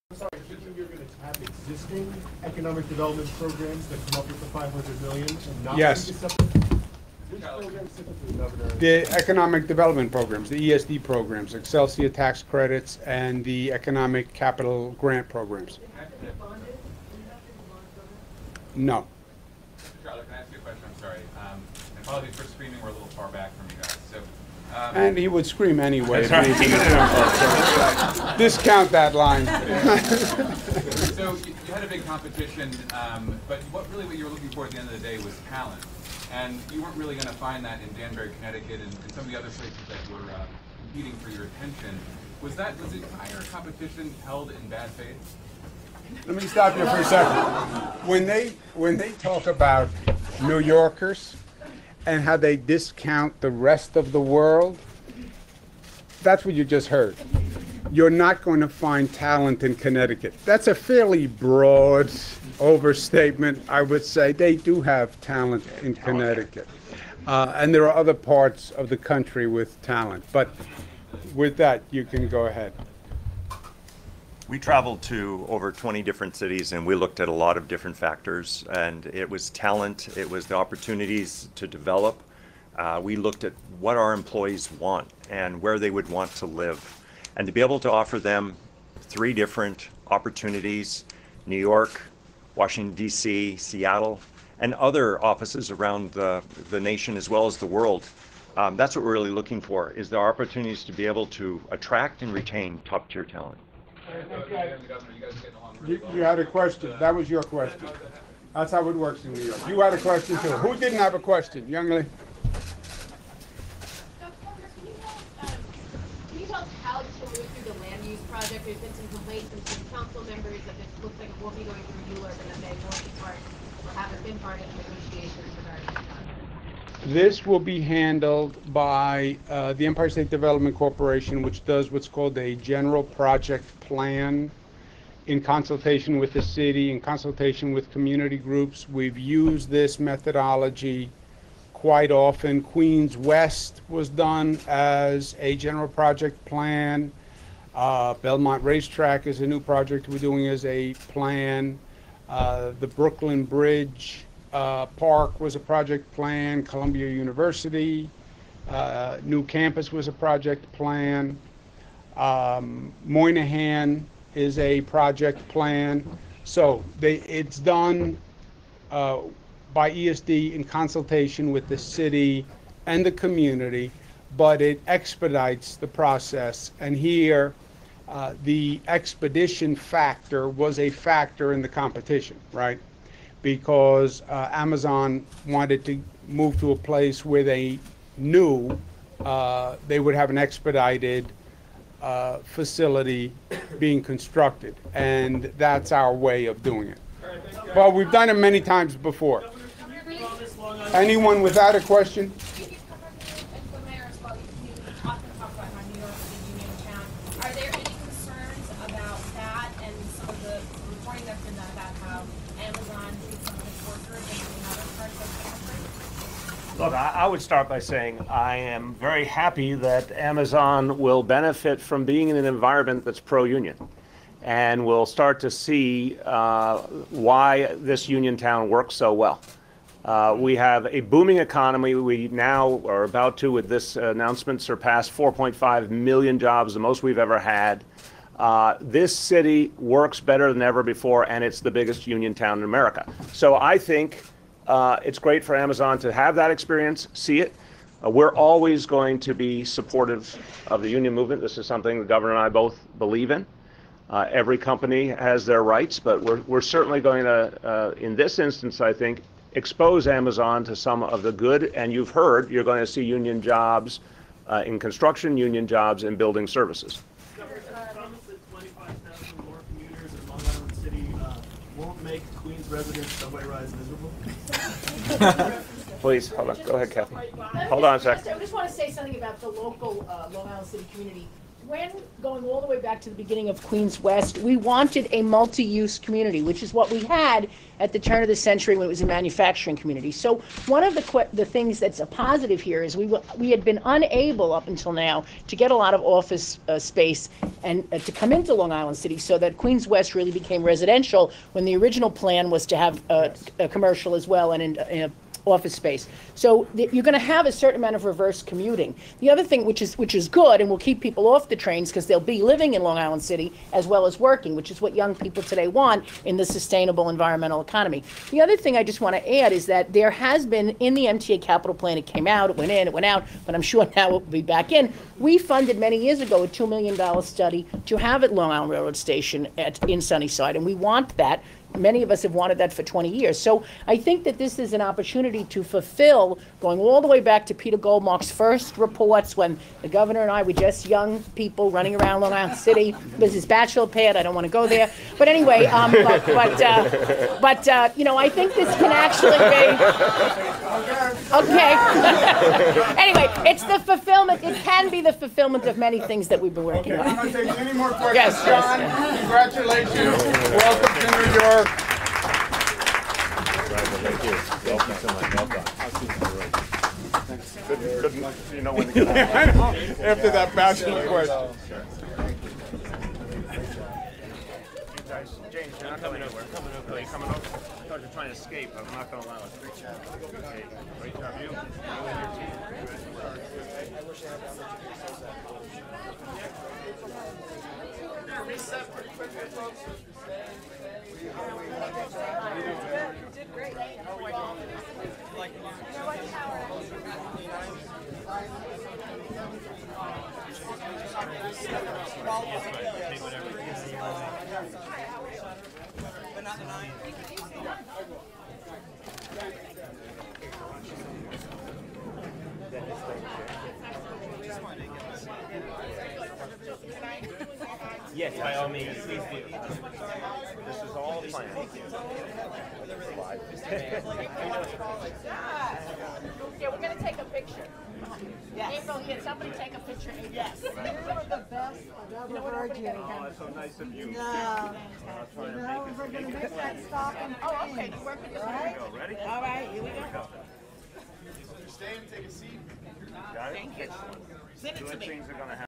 I'm sorry, thinking you're going to have existing economic development programs that come up with the 500 million and not Yes. Which program specifically, Governor? The economic development programs, the ESD programs, Excelsior tax credits, and the economic capital grant programs. No. Charlie, can I ask you a question? I'm sorry. And apologies for screaming. We're a little far back from you guys. So, And he would scream anyway. If he discount that line. so you had a big competition, but what you were looking for at the end of the day was talent. And you weren't really going to find that in Danbury, Connecticut, and some of the other places that were competing for your attention. Was the entire competition held in bad faith? Let me stop you for a second. When they talk about New Yorkers and how they discount the rest of the world, that's what you just heard. You're not going to find talent in Connecticut. That's a fairly broad overstatement. I would say they do have talent in Connecticut. And there are other parts of the country with talent. But with that, you can go ahead. We traveled to over 20 different cities and we looked at a lot of different factors, and it was talent, it was the opportunities to develop. We looked at what our employees want and where they would want to live. And to be able to offer them 3 different opportunities, New York, Washington, D.C., Seattle, and other offices around the nation as well as the world. That's what we're really looking for, is the opportunities to be able to attract and retain top-tier talent. You had a question. That was your question. That's how it works in New York. You had a question too. Who didn't have a question? Young lady. Can you tell us how this will move through the land use project? There's been some complaints from some council members that this looks like it won't be going through ULURP and that they won't be part or haven't been part of negotiations regarding this project. This will be handled by the Empire State Development Corporation, which does what's called a general project plan in consultation with the city, in consultation with community groups. We've used this methodology quite often. Queens West was done as a general project plan. Belmont Racetrack is a new project we're doing as a plan. The Brooklyn Bridge Park was a project plan. Columbia University, new campus was a project plan. Moynihan is a project plan. So it's done by ESD in consultation with the city and the community, but it expedites the process. And here, the expedition factor was a factor in the competition, right? Because Amazon wanted to move to a place where they knew they would have an expedited facility being constructed. And that's our way of doing it. Well, we've done it many times before. Anyone without a question? Are there any concerns about that and some of the reporting that's been done about how Amazon treats some of its workers in other parts of the country? Look, I would start by saying I am very happy that Amazon will benefit from being in an environment that's pro-union. And we'll start to see why this union town works so well. We have a booming economy. We now are about to, with this announcement, surpass 4.5 million jobs, the most we've ever had. This city works better than ever before, and it's the biggest union town in America. So I think it's great for Amazon to have that experience, see it. We're always going to be supportive of the union movement. This is something the governor and I both believe in. Every company has their rights, but we're certainly going to, in this instance, I think, expose Amazon to some of the good. And you've heard, you're going to see union jobs in construction, union jobs in building services. Governor, promise that 25,000 more commuters in Long Island City won't make Queens residents subway rides miserable? Please, hold on. Go ahead, Kathy. Hold on a sec. I just want to say something about the local Long Island City community. when, going all the way back to the beginning of Queens West, we wanted a multi-use community, which is what we had at the turn of the century when it was a manufacturing community. So one of the things that's a positive here is we had been unable up until now to get a lot of office space and to come into Long Island City, so that Queens West really became residential when the original plan was to have a commercial as well and in office space. So you're going to have a certain amount of reverse commuting. The other thing, which is good and will keep people off the trains because they'll be living in Long Island City as well as working, which is what young people today want in the sustainable environmental economy. The other thing I just want to add is that there has been, in the MTA capital plan, it came out, it went in, it went out, but I'm sure now it will be back in. We funded many years ago a $2 million study to have at Long Island Railroad Station in Sunnyside, and we want that. Many of us have wanted that for 20 years. So I think that this is an opportunity to fulfill, going all the way back to Peter Goldmark's first reports when the governor and I were just young people running around Long Island City with his bachelor pad. I don't want to go there. But anyway, you know, I think this can actually be, okay. Anyway, it's the fulfillment, it can be the fulfillment of many things that we've been working on. I'm not taking any more questions. Yes, John, yes. congratulations. Welcome to New York. Thank you. Welcome so much. Welcome. Good, you know when to get out. I know, after that bachelor question. James, you're not coming over. Are you coming over? I thought you were trying to escape. I'm not going to allow it. Okay. Great job, you. You and your team. I wish I had that much Reset pretty quickly, folks. Did great. Yes, by all means, please do. This is all planned. Yeah, we're going to take a picture. Yes. April, can somebody take a picture? Yes. You're the best I've ever heard you. Oh, that's so nice of you. No. You know, we're going to make that stop and Oh, okay. You work with this. right? Ready? All right, here we go. Stay and take a seat. Got it? Thank you. Send it to Good me. things are going to happen.